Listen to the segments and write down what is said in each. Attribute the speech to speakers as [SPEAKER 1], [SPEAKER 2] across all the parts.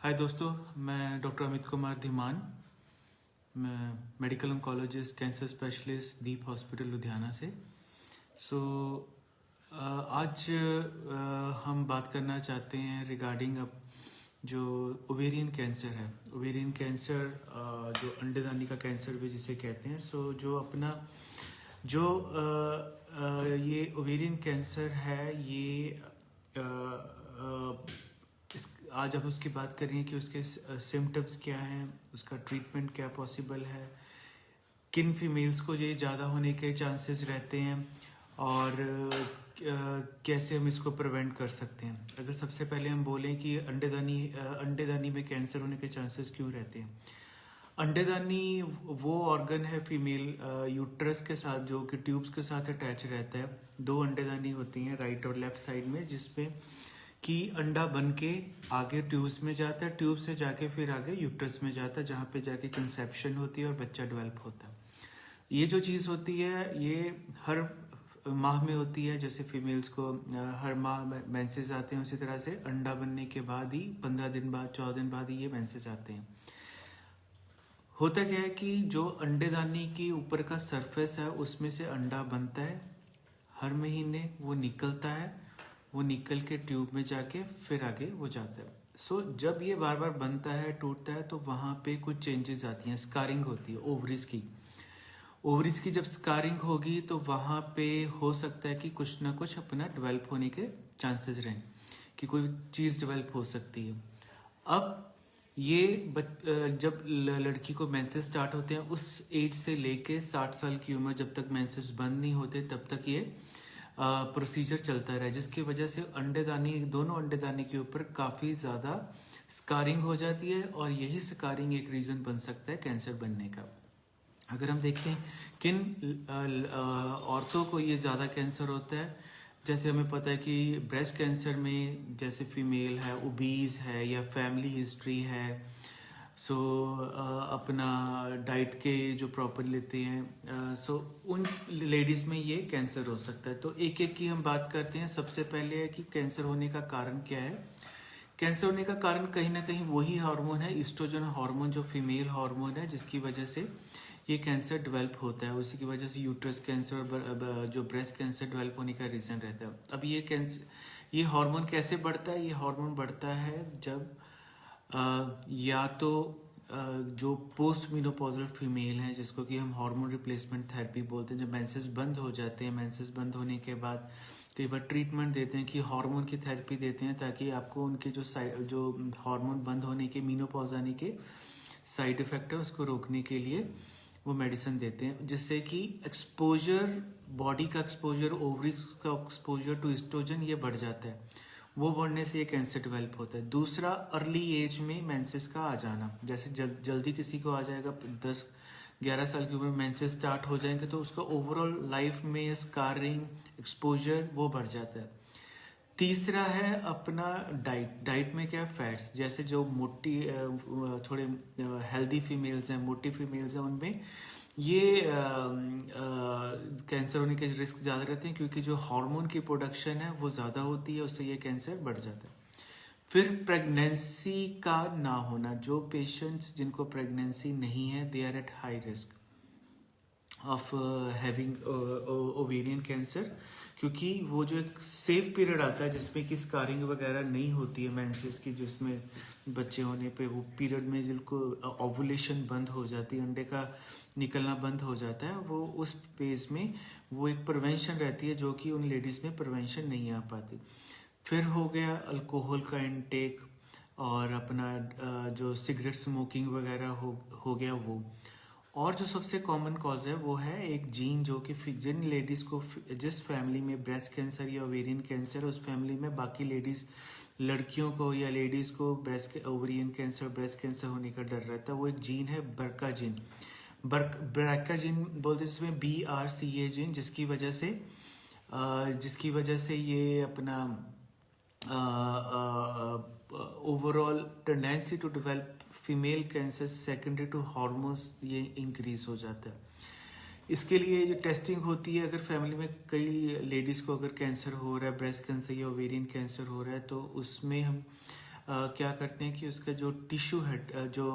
[SPEAKER 1] हाय दोस्तों, मैं डॉक्टर अमित कुमार धीमान। मैं मेडिकल ऑन्कोलॉजिस्ट, कैंसर स्पेशलिस्ट, दीप हॉस्पिटल लुधियाना से। आज हम बात करना चाहते हैं रिगार्डिंग अब जो ओवेरियन कैंसर है। ओवेरियन कैंसर जो अंडेदानी का कैंसर भी जिसे कहते हैं। जो अपना जो ये ओवेरियन कैंसर है, ये आज हम उसकी बात करेंगे कि उसके सिम्टम्स क्या हैं, उसका ट्रीटमेंट क्या पॉसिबल है, किन फीमेल्स को ये ज़्यादा होने के चांसेस रहते हैं और कैसे हम इसको प्रिवेंट कर सकते हैं। अगर सबसे पहले हम बोलें कि अंडेदानी में कैंसर होने के चांसेस क्यों रहते हैं। अंडेदानी वो ऑर्गन है फीमेल यूट्रस के साथ, जो कि ट्यूब्स के साथ अटैच रहता है। दो अंडेदानी होती हैं राइट और लेफ्ट साइड में, जिसमें कि अंडा बन के आगे ट्यूब्स में जाता है, ट्यूब से जाके फिर आगे यूट्रस में जाता है, जहाँ पे जाके कंसेप्शन होती है और बच्चा डेवलप होता है। ये जो चीज़ होती है ये हर माह में होती है। जैसे फीमेल्स को हर माह मेंसेस आते हैं, उसी तरह से अंडा बनने के बाद ही 15 दिन बाद, 14 दिन बाद ही ये मेंसेस आते हैं। होता क्या है कि जो अंडेदानी के ऊपर का सरफेस है उसमें से अंडा बनता है, हर महीने वो निकलता है, वो निकल के ट्यूब में जाके फिर आगे वो जाता है। जब ये बार बार बनता है, टूटता है, तो वहाँ पे कुछ चेंजेस आती हैं, स्कारिंग होती है ओवरीज की। ओवरीज की जब स्कारिंग होगी तो वहाँ पे हो सकता है कि कुछ ना कुछ अपना डेवलप होने के चांसेस रहें, कि कोई चीज़ डेवलप हो सकती है। अब ये जब लड़की को मेंसेस स्टार्ट होते हैं, उस एज से लेके 60 साल की उम्र, जब तक मेंसेस बंद नहीं होते तब तक ये प्रोसीजर चलता रहा, जिसकी वजह से दोनों अंडेदानी के ऊपर काफ़ी ज़्यादा स्कारिंग हो जाती है, और यही स्कारिंग एक रीज़न बन सकता है कैंसर बनने का। अगर हम देखें किन औरतों को ये ज़्यादा कैंसर होता है, जैसे हमें पता है कि ब्रेस्ट कैंसर में जैसे फीमेल है, ओबीज है या फैमिली हिस्ट्री है, अपना डाइट के जो प्रॉपर लेते हैं, उन लेडीज़ में ये कैंसर हो सकता है। तो एक एक की हम बात करते हैं। सबसे पहले है कि कैंसर होने का कारण क्या है। कैंसर होने का कारण कहीं ना कहीं वही हार्मोन है, ईस्ट्रोजन हार्मोन, जो फीमेल हार्मोन है, जिसकी वजह से ये कैंसर डेवलप होता है। उसी की वजह से यूट्रस कैंसर, जो ब्रेस्ट कैंसर डेवलप होने का रीज़न रहता है। अब ये हार्मोन कैसे बढ़ता है। ये हार्मोन बढ़ता है जब या तो जो पोस्ट मेनोपॉजल फीमेल हैं, जिसको कि हम हार्मोन रिप्लेसमेंट थेरेपी बोलते हैं, जब मेंसेस बंद हो जाते हैं, मेंसेस बंद होने के बाद कई बार ट्रीटमेंट देते हैं कि हार्मोन की थेरेपी देते हैं, ताकि आपको उनके जो हार्मोन बंद होने के, मेनोपॉज आने के साइड इफेक्ट है, उसको रोकने के लिए वो मेडिसिन देते हैं, जिससे कि एक्सपोजर, बॉडी का एक्सपोजर, ओवरीज का एक्सपोजर टू एस्ट्रोजन ये बढ़ जाता है। वो बढ़ने से ये कैंसर डेवलप होता है। दूसरा, अर्ली एज में मेंसेस का आ जाना। जैसे जल्दी किसी को आ जाएगा, 10-11 साल की उम्र में मेंसेस स्टार्ट हो जाएंगे, तो उसका ओवरऑल लाइफ में स्कारिंग, एक्सपोजर वो बढ़ जाता है। तीसरा है अपना डाइट में क्या, फैट्स, जैसे जो मोटी थोड़े हेल्दी फीमेल्स हैं, मोटी फीमेल्स हैं, उनमें ये कैंसर होने के रिस्क ज़्यादा रहते हैं, क्योंकि जो हार्मोन की प्रोडक्शन है वो ज़्यादा होती है, उससे ये कैंसर बढ़ जाता है। फिर प्रेगनेंसी का ना होना। जो पेशेंट्स जिनको प्रेगनेंसी नहीं है, they are at high risk of having ovarian cancer, क्योंकि वो जो एक सेफ पीरियड आता है जिसमें कि स्कारिंग वगैरह नहीं होती है मेंसेस की, जिसमें बच्चे होने पे वो पीरियड में जिनको ओवुलेशन बंद हो जाती है, अंडे का निकलना बंद हो जाता है, वो उस फेज में वो एक प्रिवेंशन रहती है, जो कि उन लेडीज़ में प्रिवेंशन नहीं आ पाती। फिर हो गया अल्कोहल का इनटेक, और अपना जो सिगरेट स्मोकिंग वगैरह हो गया वो। और जो सबसे कॉमन कॉज है वो है एक जीन, जो कि जिन लेडीज़ को, जिस फैमिली में ब्रेस्ट कैंसर या ओवेरियन कैंसर, उस फैमिली में बाकी लेडीज़, लड़कियों को या लेडीज़ को ओवेरियन कैंसर, ब्रेस्ट कैंसर होने का डर रहता है। वो एक जीन है बरका जीन, ब्रका जीन बोलते हैं, जिसमें BRCA जीन, जिसकी वजह से ये अपना overall tendency to develop female cancer secondary to hormones ये इंक्रीज हो जाता है। इसके लिए जो टेस्टिंग होती है, अगर फैमिली में कई लेडीज़ को अगर कैंसर हो रहा है, ब्रेस्ट कैंसर या ओवेरियन कैंसर हो रहा है, तो उसमें हम क्या करते हैं कि उसका जो टिश्यू है जो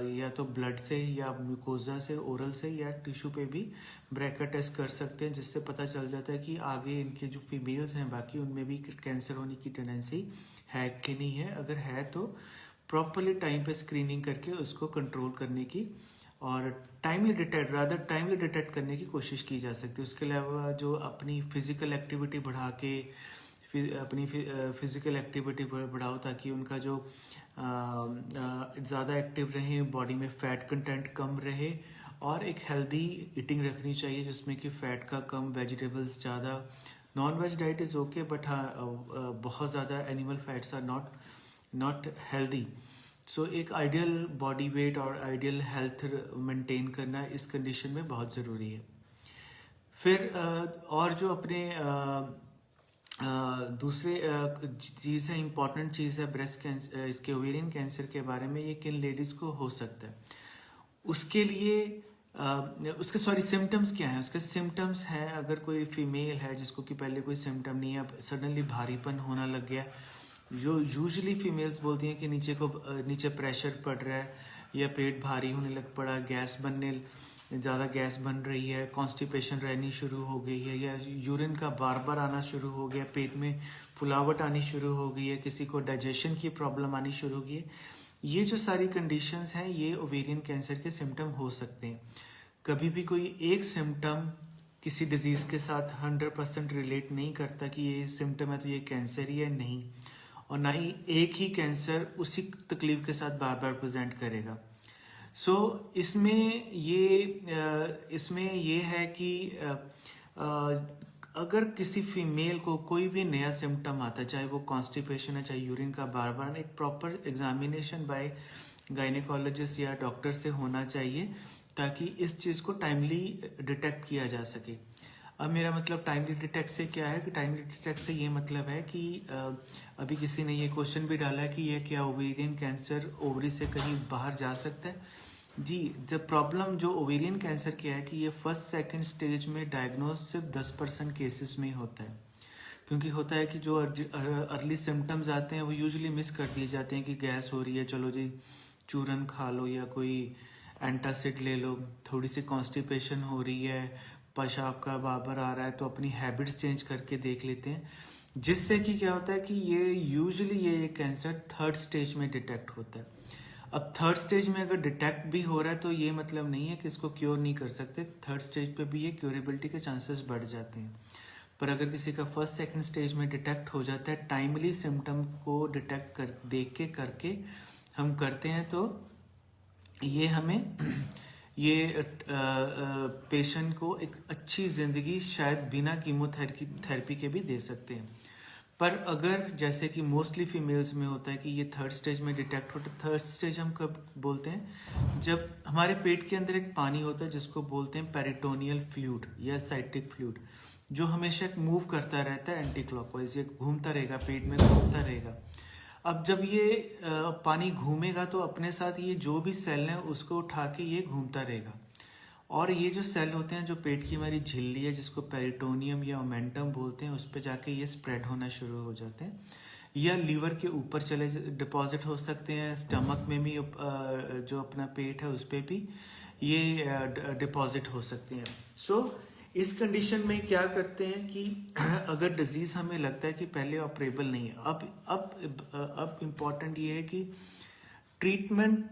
[SPEAKER 1] या तो ब्लड से या म्यूकोजा से ओरल से या टिश्यू पे भी ब्रेका टेस्ट कर सकते हैं, जिससे पता चल जाता है कि आगे इनके जो फीमेल्स हैं बाकी उनमें भी कैंसर होने की टेंडेंसी है कि नहीं है। अगर है तो प्रॉपरली टाइम पे स्क्रीनिंग करके उसको कंट्रोल करने की और टाइमली डिटेक्ट करने की कोशिश की जा सकती है। उसके अलावा जो अपनी फिजिकल एक्टिविटी बढ़ा के अपनी फिजिकल एक्टिविटी बढ़ाओ ताकि उनका जो ज़्यादा एक्टिव रहें, बॉडी में फ़ैट कंटेंट कम रहे और एक हेल्दी ईटिंग रखनी चाहिए जिसमें कि फ़ैट का कम, वेजिटेबल्स ज़्यादा। Non veg diet is okay but हाँ बहुत ज़्यादा animal fats are not healthy. So एक आइडियल बॉडी वेट और आइडियल हेल्थ मेंटेन करना इस कंडीशन में बहुत ज़रूरी है। फिर और जो अपने दूसरे चीज़ है, इम्पॉर्टेंट चीज़ है ब्रेस्ट कैंसर, इसके ओवेरियन कैंसर के बारे में, ये किन लेडीज़ को हो सकता है उसके लिए उसके सिम्टम्स क्या हैं। उसके सिम्टम्स हैं, अगर कोई फीमेल है जिसको कि पहले कोई सिम्टम नहीं है, अब सडनली भारीपन होना लग गया, जो यूजुअली फीमेल्स बोलती हैं कि नीचे प्रेशर पड़ रहा है या पेट भारी होने लग पड़ा, ज़्यादा गैस बन रही है, कॉन्स्टिपेशन रहनी शुरू हो गई है या यूरिन का बार बार आना शुरू हो गया, पेट में फुलावट आनी शुरू हो गई है, किसी को डाइजेशन की प्रॉब्लम आनी शुरू हो गई है, ये जो सारी कंडीशंस हैं ये ओवेरियन कैंसर के सिम्टम हो सकते हैं। कभी भी कोई एक सिम्टम किसी डिजीज़ के साथ 100% रिलेट नहीं करता कि ये सिम्टम है तो ये कैंसर ही है, नहीं। और ना ही एक ही कैंसर उसी तकलीफ के साथ बार बार प्रेजेंट करेगा। सो इसमें ये है कि अगर किसी फीमेल को कोई भी नया सिम्टम आता है, चाहे वो कॉन्स्टिपेशन है, चाहे यूरिन का बार बार, एक प्रॉपर एग्जामिनेशन बाय गायनेकोलॉजिस्ट या डॉक्टर से होना चाहिए ताकि इस चीज़ को टाइमली डिटेक्ट किया जा सके। अब मेरा मतलब टाइमली डिटेक्ट से क्या है कि टाइमली डिटेक्ट से ये मतलब है कि अभी किसी ने ये क्वेश्चन भी डाला है कि ये क्या ओवेरियन कैंसर ओवरी से कहीं बाहर जा सकता है। जी, द प्रॉब्लम जो ओवेरियन कैंसर क्या है कि ये फर्स्ट सेकंड स्टेज में डायग्नोज सिर्फ 10% केसेस में होता है, क्योंकि होता है कि जो अर्ली सिम्टम्स आते हैं वो यूजुअली मिस कर दिए जाते हैं कि गैस हो रही है, चलो जी चूरन खा लो या कोई एंटासिड ले लो, थोड़ी सी कॉन्स्टिपेशन हो रही है, पेशाब का बार आ रहा है, तो अपनी हैबिट्स चेंज करके देख लेते हैं, जिससे कि क्या होता है कि ये यूजुअली ये कैंसर थर्ड स्टेज में डिटेक्ट होता है। अब थर्ड स्टेज में अगर डिटेक्ट भी हो रहा है तो ये मतलब नहीं है कि इसको क्योर नहीं कर सकते, थर्ड स्टेज पे भी ये क्योरेबिलिटी के चांसेस बढ़ जाते हैं। पर अगर किसी का फर्स्ट सेकंड स्टेज में डिटेक्ट हो जाता है, टाइमली सिम्टम को डिटेक्ट करके हम करते हैं तो ये हमें ये पेशेंट को एक अच्छी ज़िंदगी शायद बिना कीमोथेरेपी के भी दे सकते हैं। पर अगर जैसे कि मोस्टली फीमेल्स में होता है कि ये थर्ड स्टेज में डिटेक्ट होता है, थर्ड स्टेज हम कब बोलते हैं, जब हमारे पेट के अंदर एक पानी होता है जिसको बोलते हैं पेरिटोनियल फ्लूइड या साइटिक फ्लूइड, जो हमेशा मूव करता रहता है एंटी क्लॉकवाइज, ये घूमता रहेगा, पेट में घूमता रहेगा। अब जब ये पानी घूमेगा तो अपने साथ ये जो भी सेल हैं उसको उठा के ये घूमता रहेगा, और ये जो सेल होते हैं जो पेट की हमारी झिल्ली है जिसको पेरिटोनियम या ओमेंटम बोलते हैं, उस पर जाके ये स्प्रेड होना शुरू हो जाते हैं, या लीवर के ऊपर चले डिपॉजिट हो सकते हैं, स्टमक में भी जो अपना पेट है उस पर भी ये डिपॉजिट हो सकते हैं। सो इस कंडीशन में क्या करते हैं कि अगर डिजीज़ हमें लगता है कि पहले ऑपरेबल नहीं है, अब इम्पॉर्टेंट ये है कि ट्रीटमेंट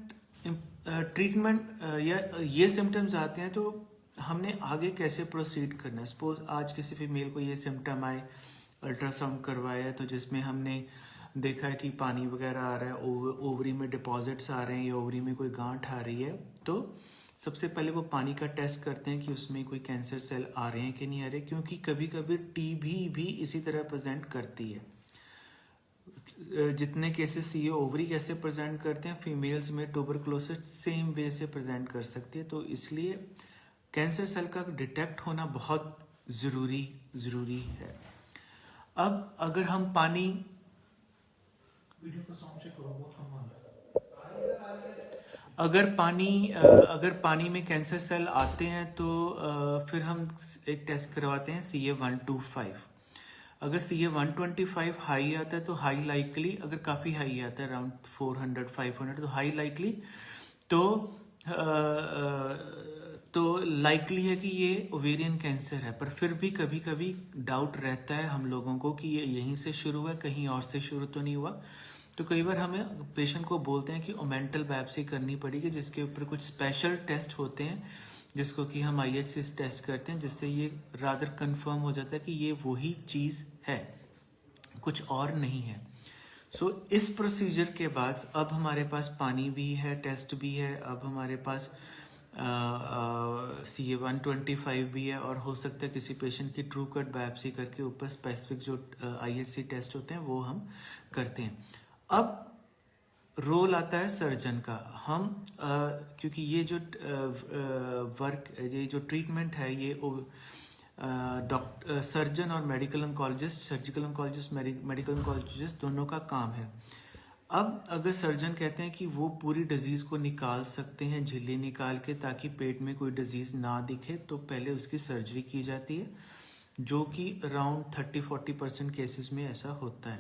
[SPEAKER 1] या ये सिम्टम्स आते हैं तो हमने आगे कैसे प्रोसीड करना है। सपोज आज किसी फीमेल को ये सिम्टम आए, अल्ट्रासाउंड करवाया तो जिसमें हमने देखा है कि पानी वगैरह आ रहा है, ओवरी में डिपॉजिट्स आ रहे हैं या ओवरी में कोई गांठ आ रही है, तो सबसे पहले वो पानी का टेस्ट करते हैं कि उसमें कोई कैंसर सेल आ रहे हैं कि नहीं आ रहे, क्योंकि कभी कभी टीबी भी इसी तरह प्रेजेंट करती है। जितने केसेस ये ओवरी कैसे प्रेजेंट करते हैं, फीमेल्स में ट्यूबरकुलोसिस सेम वे से प्रेजेंट कर सकती है। तो इसलिए कैंसर सेल का डिटेक्ट होना बहुत ज़रूरी है। अब अगर हम पानी अगर पानी में कैंसर सेल आते हैं तो फिर हम एक टेस्ट करवाते हैं CA-125। अगर CA 125 हाई आता है तो हाई लाइकली, अगर काफ़ी हाई आता है अराउंड 400-500 तो हाई लाइकली, तो लाइकली है कि ये ओवेरियन कैंसर है। पर फिर भी कभी कभी डाउट रहता है हम लोगों को कि ये यहीं से शुरू हुआ, कहीं और से शुरू तो नहीं हुआ। तो कई बार हमें पेशेंट को बोलते हैं कि ओमेंटल बायोप्सी करनी पड़ेगी, जिसके ऊपर कुछ स्पेशल टेस्ट होते हैं जिसको कि हम IHC टेस्ट करते हैं, जिससे ये रादर कंफर्म हो जाता है कि ये वही चीज़ है, कुछ और नहीं है। सो इस प्रोसीजर के बाद अब हमारे पास पानी भी है, टेस्ट भी है, अब हमारे पास CA 125 भी है, और हो सकता है किसी पेशेंट की ट्रू कट बायोप्सी करके ऊपर स्पेसिफिक जो IHC टेस्ट होते हैं वो हम करते हैं। अब रोल आता है सर्जन का। हम क्योंकि ये जो ये जो ट्रीटमेंट है ये सर्जन और medical oncologist, surgical oncologist, medical oncologist दोनों का काम है। अब अगर सर्जन कहते हैं कि वो पूरी डिजीज़ को निकाल सकते हैं झिल्ली निकाल के ताकि पेट में कोई डिजीज़ ना दिखे, तो पहले उसकी सर्जरी की जाती है, जो कि अराउंड 30-40% केसेस में ऐसा होता है।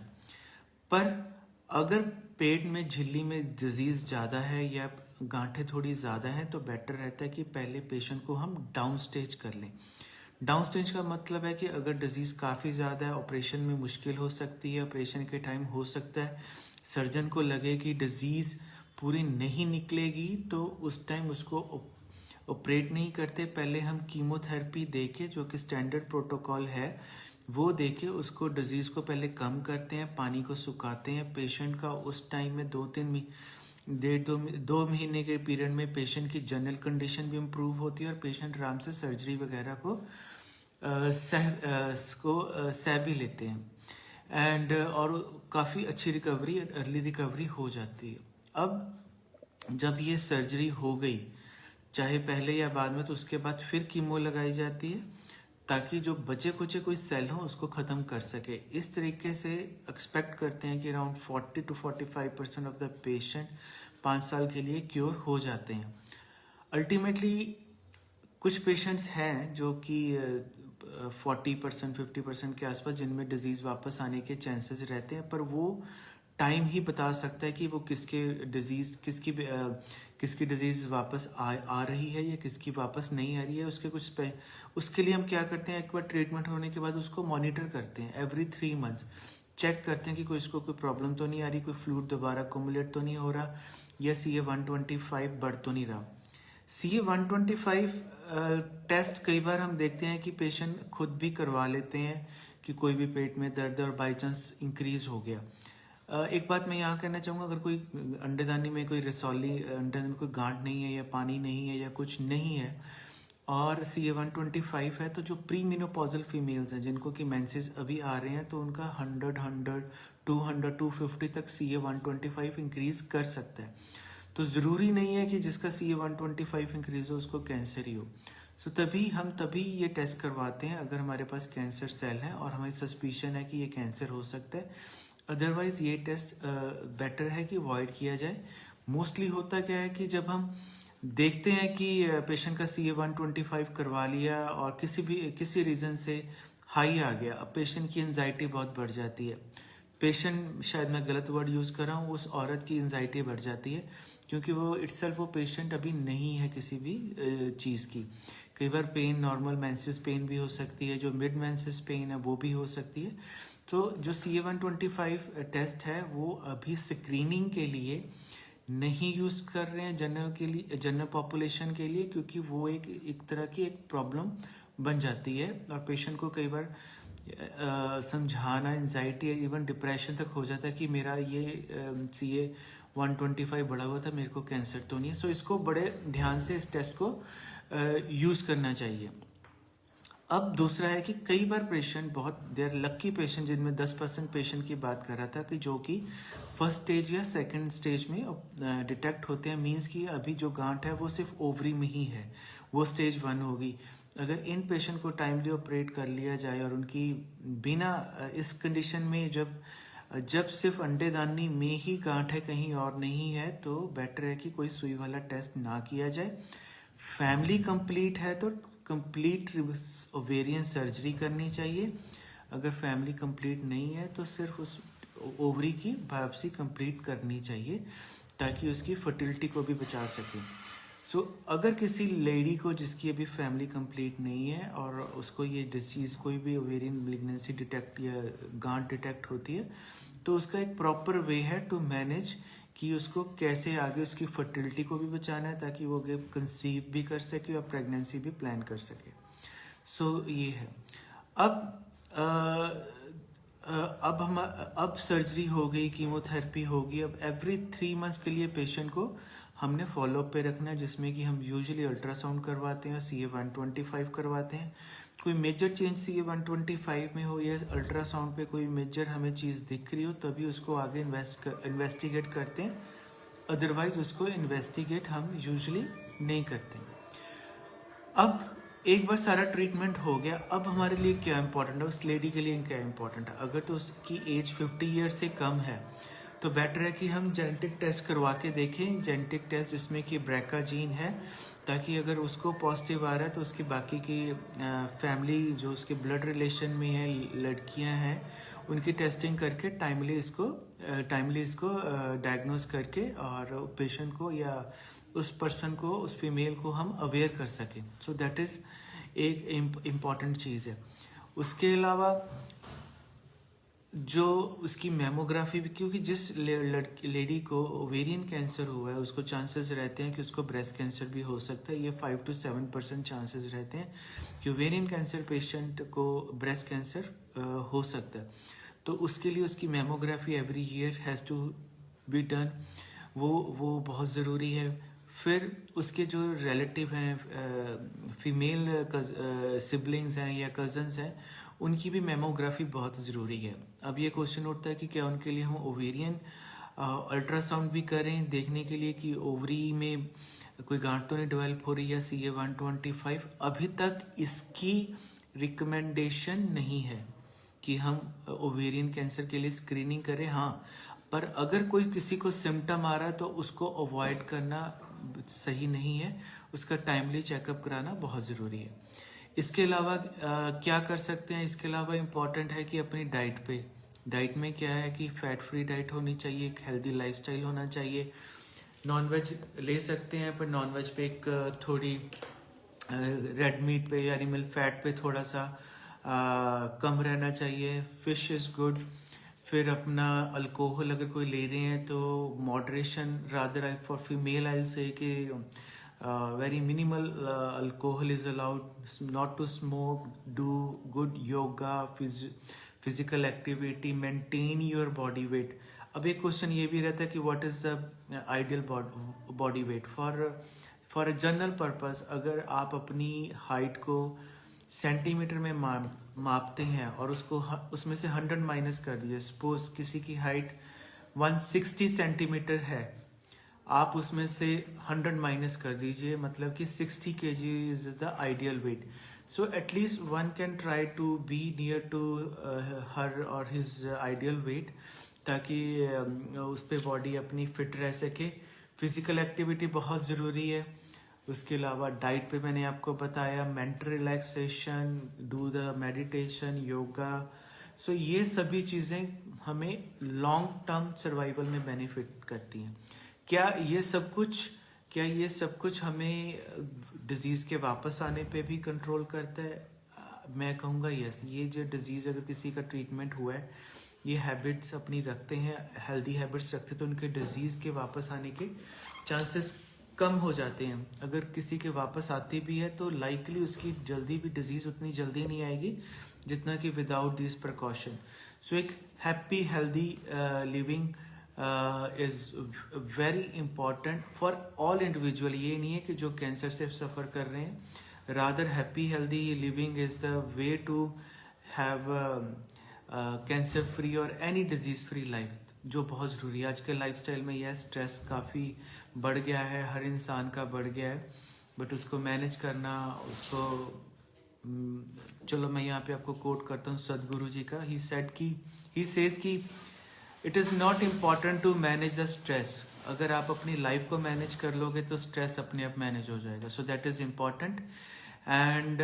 [SPEAKER 1] पर अगर पेट में झिल्ली में डिजीज़ ज़्यादा है या गांठें थोड़ी ज़्यादा हैं तो बेटर रहता है कि पहले पेशेंट को हम डाउन स्टेज कर लें। डाउन स्टेज का मतलब है कि अगर डिजीज़ काफ़ी ज़्यादा है, ऑपरेशन में मुश्किल हो सकती है, ऑपरेशन के टाइम हो सकता है सर्जन को लगे कि डिजीज़ पूरी नहीं निकलेगी, तो उस टाइम उसको ऑपरेट नहीं करते, पहले हम कीमोथेरेपी देके, जो कि स्टैंडर्ड प्रोटोकॉल है, वो देके उसको डिजीज़ को पहले कम करते हैं, पानी को सुखाते हैं। पेशेंट का उस टाइम में 2 महीने के पीरियड में पेशेंट की जनरल कंडीशन भी इम्प्रूव होती है और पेशेंट आराम से सर्जरी वगैरह को सह भी लेते हैं एंड और काफ़ी अच्छी रिकवरी, अर्ली रिकवरी हो जाती है। अब जब ये सर्जरी हो गई, चाहे पहले या बाद में, तो उसके बाद फिर कीमो लगाई जाती है ताकि जो बचे कुचे कोई सेल हो उसको ख़त्म कर सके। इस तरीके से एक्सपेक्ट करते हैं कि अराउंड 40-45% ऑफ द पेशेंट 5 साल के लिए क्योर हो जाते हैं। अल्टीमेटली कुछ पेशेंट्स हैं जो कि 40% 50% के आसपास जिनमें डिजीज़ वापस आने के चांसेस रहते हैं, पर वो टाइम ही बता सकता है कि वो किसकी डिजीज़ वापस आ रही है या किसकी वापस नहीं आ रही है। उसके लिए हम क्या करते हैं, एक बार ट्रीटमेंट होने के बाद उसको मॉनिटर करते हैं, एवरी 3 मंथ चेक करते हैं कि इसको कोई प्रॉब्लम तो नहीं आ रही, कोई फ्लूइड दोबारा अकोमुलेट तो नहीं हो रहा, या CA 125 बढ़ तो नहीं रहा। CA 125 टेस्ट कई बार हम देखते हैं कि पेशेंट खुद भी करवा लेते हैं कि कोई भी पेट में दर्द और बाई चांस इंक्रीज हो गया। एक बात मैं यहाँ कहना चाहूँगा, अगर कोई अंडेदानी में कोई रसौली, अंडे में कोई गांठ नहीं है या पानी नहीं है या कुछ नहीं है और CA 125 है, तो जो प्री मेनोपॉजल फीमेल्स हैं जिनको कि मेंसेस अभी आ रहे हैं, तो उनका 100, 200, 250 तक CA 125 इंक्रीज कर सकता है। तो ज़रूरी नहीं है कि जिसका CA 125 इंक्रीज हो उसको कैंसर ही हो। सो तभी ये टेस्ट करवाते हैं अगर हमारे पास कैंसर सेल है और हमें सस्पिशन है कि ये कैंसर हो सकता है। अदरवाइज ये टेस्ट बेटर है कि अवॉइड किया जाए। मोस्टली होता क्या है कि जब हम देखते हैं कि पेशेंट का CA 125 करवा लिया और किसी रीज़न से हाई आ गया, अब पेशेंट की एंजाइटी बहुत बढ़ जाती है। पेशेंट, शायद मैं गलत वर्ड यूज़ कर रहा हूँ, उस औरत की एंजाइटी बढ़ जाती है क्योंकि वो पेशेंट अभी नहीं है किसी भी चीज़ की। कई बार पेन नॉर्मल मेंसेस पेन भी हो सकती है, जो मिड मेंसेस पेन है वो भी हो सकती है। तो जो CA 125 टेस्ट है वो अभी स्क्रीनिंग के लिए नहीं यूज़ कर रहे हैं जनरल पॉपुलेशन के लिए, क्योंकि वो एक तरह की एक प्रॉब्लम बन जाती है और पेशेंट को कई बार समझाना, एंजाइटी, इवन डिप्रेशन तक हो जाता है कि मेरा ये CA 125 बढ़ा हुआ था, मेरे को कैंसर तो नहीं है। सो इसको बड़े ध्यान से इस टेस्ट को यूज़ करना चाहिए। अब दूसरा है कि कई बार पेशेंट, बहुत देर लक्की पेशेंट जिनमें 10% पेशेंट की बात कर रहा था कि जो कि फर्स्ट स्टेज या सेकंड स्टेज में डिटेक्ट होते हैं, मींस कि अभी जो गांठ है वो सिर्फ ओवरी में ही है, वो स्टेज 1 होगी। अगर इन पेशेंट को टाइमली ऑपरेट कर लिया जाए और उनकी बिना इस कंडीशन में जब सिर्फ अंडेदानी में ही गांठ है, कहीं और नहीं है, तो बेटर है कि कोई सुई वाला टेस्ट ना किया जाए। फैमिली कंप्लीट है तो कंप्लीट ओवेरियन सर्जरी करनी चाहिए। अगर फैमिली कंप्लीट नहीं है तो सिर्फ उस ओवरी की बायोप्सी कंप्लीट करनी चाहिए ताकि उसकी फर्टिलिटी को भी बचा सके। सो अगर किसी लेडी को जिसकी अभी फैमिली कंप्लीट नहीं है और उसको ये डिसीज़ कोई भी ओवेरियन मैलिग्नेंसी डिटेक्ट या गांठ डिटेक्ट होती है, तो उसका एक प्रॉपर वे है टू मैनेज कि उसको कैसे आगे उसकी फर्टिलिटी को भी बचाना है ताकि वो कंसीव भी कर सके और प्रेगनेंसी भी प्लान कर सके। सो ये है। अब सर्जरी हो गई, कीमोथेरेपी होगी। अब एवरी 3 मंथ्स के लिए पेशेंट को हमने फॉलोअप पे रखना है, जिसमें कि हम यूजुअली अल्ट्रासाउंड करवाते हैं, CA-125 करवाते हैं। कोई मेजर चेंज CA-125 में हो या अल्ट्रासाउंड पे कोई मेजर हमें चीज़ दिख रही हो तभी उसको आगे इन्वेस्टिगेट करते हैं, अदरवाइज उसको इन्वेस्टिगेट हम यूजुअली नहीं करते। अब एक बार सारा ट्रीटमेंट हो गया, अब हमारे लिए क्या इंपॉर्टेंट है, उस लेडी के लिए क्या इंपॉर्टेंट है। अगर तो उसकी एज 50 ईयर से कम है तो बेटर है कि हम जेनेटिक टेस्ट करवा के देखें, जेनेटिक टेस्ट जिसमें कि ब्रेका जीन है, ताकि अगर उसको पॉजिटिव आ रहा है तो उसकी बाकी की फैमिली जो उसके ब्लड रिलेशन में है लड़कियां हैं उनकी टेस्टिंग करके टाइमली इसको डायग्नोज करके और पेशेंट को या उस पर्सन को, उस फीमेल को हम अवेयर कर सकें। सो दैट इज़ एक इम्पॉर्टेंट चीज़ है। उसके अलावा जो उसकी मेमोग्राफी भी, क्योंकि जिस लेडी को ओवेरियन कैंसर हुआ है उसको चांसेस रहते हैं कि उसको ब्रेस्ट कैंसर भी हो सकता है। ये 5 to 7% चांसेस रहते हैं कि ओवेरियन कैंसर पेशेंट को ब्रेस्ट कैंसर हो सकता है। तो उसके लिए उसकी mammography every year has to be done, वो बहुत ज़रूरी है। फिर उसके जो रिलेटिव हैं, फीमेल सिबलिंग्स हैं या कज़न्स हैं, उनकी भी मेमोग्राफी बहुत ज़रूरी है। अब ये क्वेश्चन उठता है कि क्या उनके लिए हम ओवेरियन अल्ट्रासाउंड भी करें देखने के लिए कि ओवरी में कोई गांठ तो नहीं डेवलप हो रही है। CA-125 अभी तक इसकी रिकमेंडेशन नहीं है कि हम ओवेरियन कैंसर के लिए स्क्रीनिंग करें। हाँ, पर अगर कोई किसी को सिम्टम आ रहा है तो उसको अवॉइड करना सही नहीं है, उसका टाइमली चेकअप कराना बहुत ज़रूरी है। इसके अलावा क्या कर सकते हैं, इसके अलावा इम्पॉर्टेंट है कि अपनी डाइट में क्या है कि फैट फ्री डाइट होनी चाहिए, एक हेल्दी लाइफस्टाइल होना चाहिए। नॉनवेज ले सकते हैं पर नॉनवेज पे एक थोड़ी रेड मीट पे या एनिमल फैट पे थोड़ा सा कम रहना चाहिए। Fish is good. फिर अपना अल्कोहल अगर कोई ले रहे हैं तो moderation, rather for female I से कि very minimal alcohol is allowed, not to smoke, do good yoga, physical activity, maintain your body weight। अब एक क्वेश्चन ये भी रहता है कि what is the ideal body weight for a general purpose। अगर आप अपनी हाइट को सेंटीमीटर में मापते हैं और उसको उसमें से 100 माइनस कर दीजिए, सपोज किसी की हाइट 160 सेंटीमीटर है, आप उसमें से 100 माइनस कर दीजिए, मतलब कि 60 kg is the ideal weight. So at least one can try to be near to her और हिज आइडियल वेट, ताकि उस पर बॉडी अपनी फिट रह सके। फिजिकल एक्टिविटी बहुत ज़रूरी है। उसके अलावा डाइट पे मैंने आपको बताया, mental relaxation, do the meditation, yoga. So ये सभी चीज़ें हमें लॉन्ग टर्म सर्वाइवल में बेनिफिट करती हैं। क्या ये सब कुछ हमें डिजीज़ के वापस आने पे भी कंट्रोल करता है? मैं कहूँगा यस। ये जो डिजीज़ अगर किसी का ट्रीटमेंट हुआ है, ये हैबिट्स अपनी रखते हैं, हेल्दी हैबिट्स रखते हैं, तो उनके डिजीज़ के वापस आने के चांसेस कम हो जाते हैं। अगर किसी के वापस आती भी है तो लाइकली उसकी जल्दी भी डिजीज़ उतनी जल्दी नहीं आएगी जितना कि विदाउट दिस प्रिकॉशन। सो एक happy healthy living is very important for all individual। ये नहीं है कि जो कैंसर से सफ़र कर रहे हैं, rather happy healthy living is the way to have cancer free or any disease free life, जो बहुत ज़रूरी है। आज के लाइफस्टाइल में यह स्ट्रेस काफ़ी बढ़ गया है, हर इंसान का बढ़ गया है, बट उसको मैनेज करना, उसको चलो मैं यहाँ पे आपको कोट करता हूँ सदगुरु जी का। he says कि it is not important to manage the stress. अगर आप अपनी लाइफ को मैनेज कर लोगे तो स्ट्रेस अपने आप मैनेज हो जाएगा। So that is important and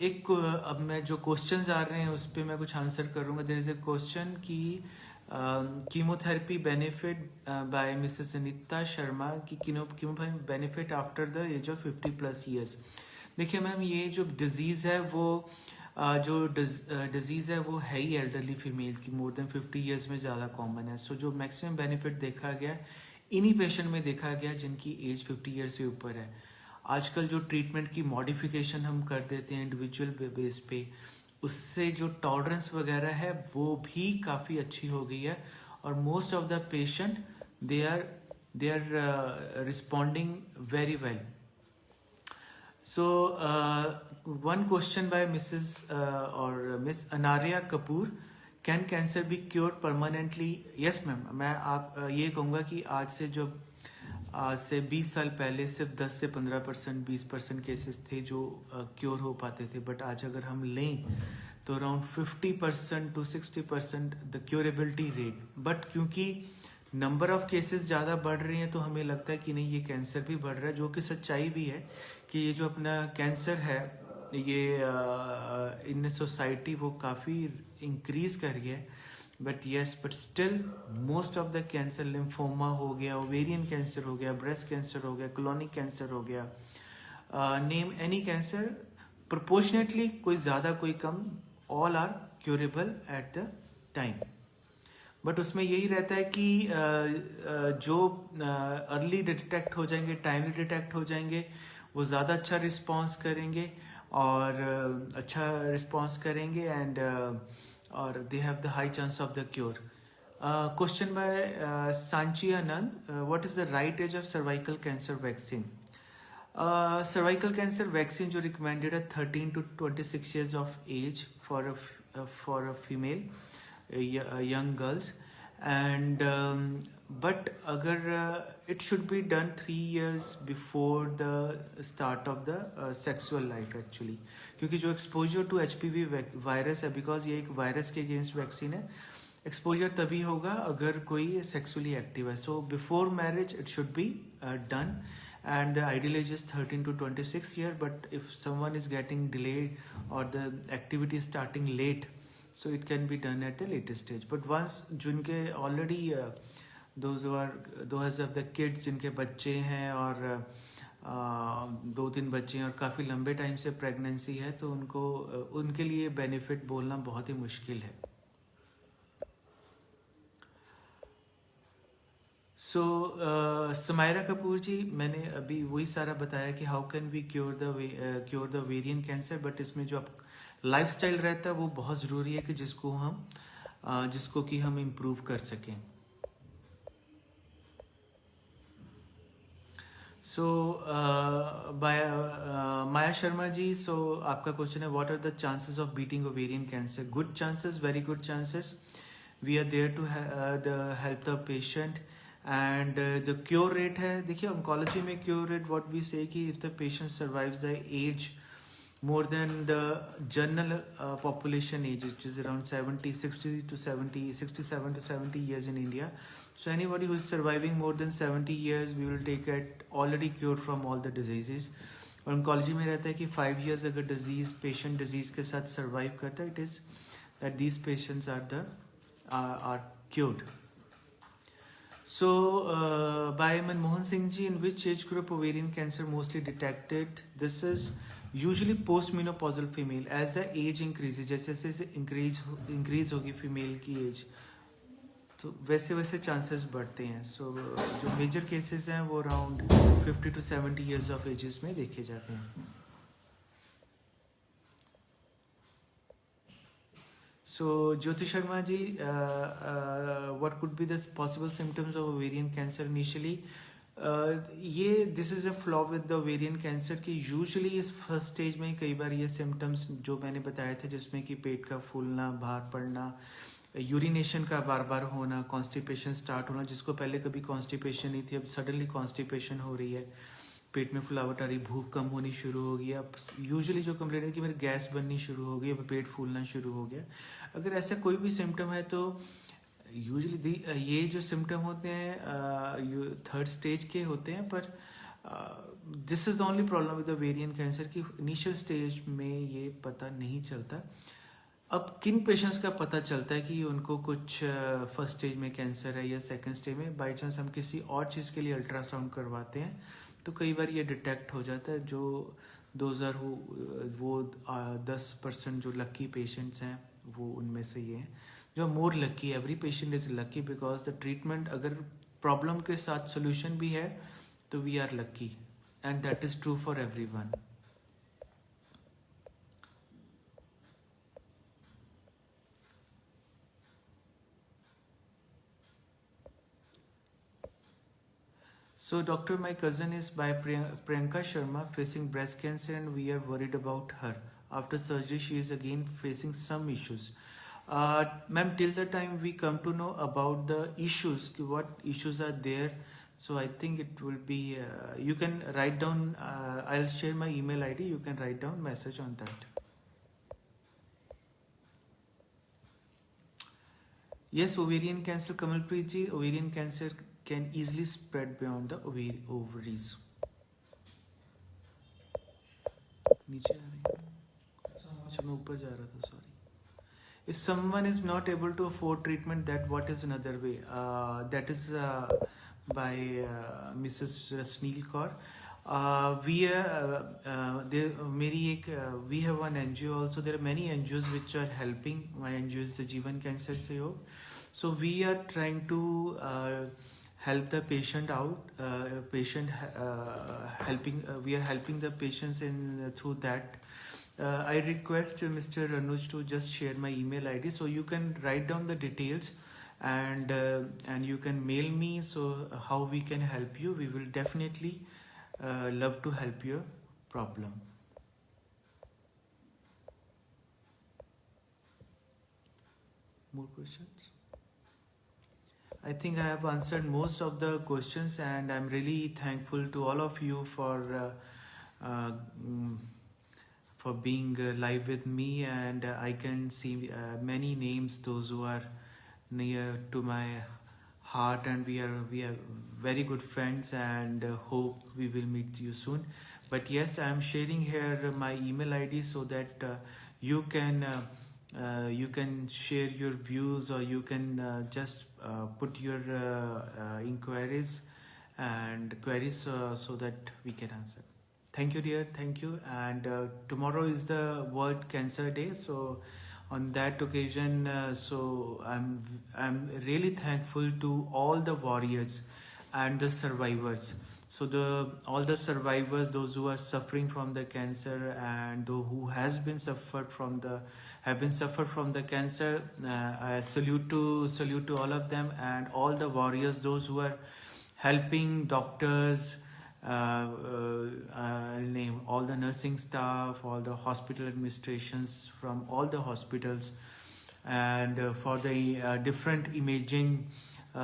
[SPEAKER 1] एक अब मैं जो क्वेश्चंस आ रहे हैं उस पर मैं कुछ आंसर करूँगा. देयर इज अ क्वेश्चन कि chemotherapy benefit by Mrs Anita Sharma की chemotherapy benefit after the age of 50+ years. देखिए मैम, ये जो डिजीज़ है वो जो डिजीज़ है वो है ही एल्डरली फीमेल की, मोर देन 50 ईयर्स में ज़्यादा कॉमन है. सो जो मैक्सिमम बेनिफिट देखा गया इन्हीं पेशेंट में देखा गया जिनकी एज 50 ईयर्स से ऊपर है. आजकल जो ट्रीटमेंट की मॉडिफिकेशन हम कर देते हैं इंडिविजुअल बेस पे, उससे जो टॉलरेंस वगैरह है वो भी काफ़ी अच्छी हो गई है. और most of the patient they are responding very well. So one question by Mrs. or Miss Anaria Kapoor, can cancer be cured permanently? Yes ma'am. मैं आप ये कहूँगा कि आज से 20 साल पहले सिर्फ 10 से 15%, 20% केसेस थे जो क्योर हो पाते थे. बट आज अगर हम लें तो around 50% to 60% the curability rate. But क्योंकि नंबर ऑफ केसेस ज़्यादा बढ़ रही हैं तो हमें लगता है कि नहीं, ये कैंसर भी बढ़ रहा है, जो कि सच्चाई भी है कि ये जो अपना कैंसर है ये इन सोसाइटी वो काफ़ी इंक्रीज कर गया है. But still most of the cancer, lymphoma हो गया, ओवेरियन कैंसर हो गया, ब्रेस्ट कैंसर हो गया, कोलोनिक कैंसर हो गया, नेम एनी कैंसर, प्रोपोर्शनेटली कोई ज़्यादा कोई कम, all are curable at the time. But उसमें यही रहता है कि जो अर्ली डिटेक्ट हो जाएंगे, टाइमली डिटेक्ट हो जाएंगे, वो ज़्यादा अच्छा रिस्पॉन्स करेंगे और अच्छा रिस्पॉन्स करेंगे एंड और they have the high chance of the cure. Question by Sanchi Anand, what is the right age of cervical cancer vaccine? Cervical cancer vaccine जो रिकमेंडेड है 13 to 26 years of age for a female young girls. And but agar it should be done 3 years before the start of the sexual life actually, क्योंकि जो exposure to HPV virus है, because ये एक virus के against vaccine है, exposure तभी होगा अगर कोई सेक्सुअली एक्टिव है. So before marriage it should be done and the ideal age is 13 to 26 year. But if someone is getting delayed or the activity is starting late, so it can be done at the later stage. But once जिनके already those of the kids जिनके बच्चे हैं और 2-3 बच्चे हैं और काफ़ी लंबे टाइम से प्रेगनेंसी है, तो उनके लिए बेनिफिट बोलना बहुत ही मुश्किल है. सो समायरा कपूर जी, मैंने अभी वही सारा बताया कि how can we cure the ovarian cancer. But इसमें जो आप लाइफस्टाइल रहता है वो बहुत ज़रूरी है कि जिसको कि हम इम्प्रूव कर सकें. सो माया शर्मा जी, सो आपका क्वेश्चन है what are the chances of beating ovarian cancer? Good chances, very good chances. We are there to help the patient. And the cure rate है, देखिए ऑन्कोलॉजी में cure rate what we say कि if the patient survives the age more than the general population age, which is around 67 to 70 years in India. So anybody who is surviving more than 70 years, we will take it already cured from all the diseases. और oncology में रहता है कि 5 years अगर patient disease के साथ survive करता है, it is that these patients are cured. So by Manmohan Singh ji, in which age group ovarian cancer mostly detected? This is usually post menopausal female. Age the age increase, जैसे जैसे increase होगी female की as, तो वैसे वैसे chances बढ़ते हैं. सो जो मेजर केसेस हैं वो around 50 to 70 years of ages में देखे जाते हैं. So Jyoti Sharma ji, what could be the possible symptoms of ovarian cancer initially? ये this is a flaw with the ovarian cancer की यूजुअली इस फर्स्ट स्टेज में कई बार ये सिम्टम्स जो मैंने बताए थे, जिसमें कि पेट का फूलना, बाहर पड़ना, यूरिनेशन का बार बार होना, कॉन्स्टिपेशन स्टार्ट होना, जिसको पहले कभी कॉन्स्टिपेशन नहीं थी, अब सडनली कॉन्स्टिपेशन हो रही है, पेट में फुलावट आ रही, भूख कम होनी शुरू हो गई. अब यूजुअली जो कंप्लेंट है कि मेरे गैस बननी शुरू हो गई, अब पेट फूलना शुरू हो गया. अगर ऐसा कोई भी सिम्टम है तो यूजुअली ये जो सिम्टम होते हैं 3rd स्टेज के होते हैं, पर this is the only problem with ovarian cancer कि इनिशियल स्टेज में ये पता नहीं चलता. अब किन पेशेंट्स का पता चलता है कि उनको कुछ फर्स्ट स्टेज में कैंसर है या सेकंड स्टेज में. बाई चांस हम किसी और चीज़ के लिए अल्ट्रासाउंड करवाते हैं तो कई बार ये डिटेक्ट हो जाता है. जो 2000 वो 10% जो लकी पेशेंट्स हैं वो उनमें से ये हैं जो more lucky. Every patient is lucky because the treatment अगर प्रॉब्लम के साथ सोल्यूशन भी है तो we are lucky and that is true for everyone. So, doctor, my cousin is by Priyanka Sharma facing breast cancer, and we are worried about her. After surgery, she is again facing some issues. Ma'am, till the time we come to know about the issues, what issues are there, so I think it will be. You can write down. I'll share my email ID. You can write down message on that. Yes, ovarian cancer, Kamalpreet ji. Ovarian cancer can easily spread beyond the ovaries. नीचे आ रही है. अच्छा मैं ऊपर जा रहा था, sorry. If someone is not able to afford treatment, that what is another way? That is by Mrs. Sneel Kaur. We have one NGO also. There are many NGOs which are helping. My NGO is the Jeevan Cancer Sahayog. So we are trying to help the patient out. We are helping the patients in through that. I request Mr. Anuj to just share my email ID so you can write down the details and you can mail me. So how we can help you? We will definitely love to help your problem. More questions? I think I have answered most of the questions, and I'm really thankful to all of you for being live with me. And I can see many names, those who are near to my heart, and we are very good friends, and hope we will meet you soon. But yes, I am sharing here my email ID so that you can share your views, or you can just put your inquiries and queries so that we can answer. Thank you, dear. Thank you. And tomorrow is the World Cancer Day. So on that occasion, so I'm really thankful to all the warriors and the survivors. So all the survivors, those who are suffering from the cancer, and those who have been suffered from the cancer, I salute to all of them, and all the warriors, those who are helping doctors, I'll name all the nursing staff, all the hospital administrations from all the hospitals, and for the different imaging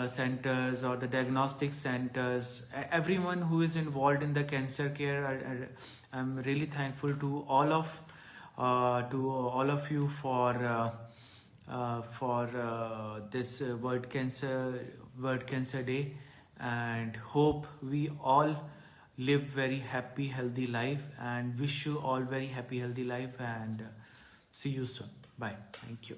[SPEAKER 1] centers or the diagnostic centers, everyone who is involved in the cancer care. I'm really thankful to all of you for this World Cancer Day, and hope we all live very happy, healthy life, and wish you all very happy, healthy life, and see you soon. Bye. Thank you.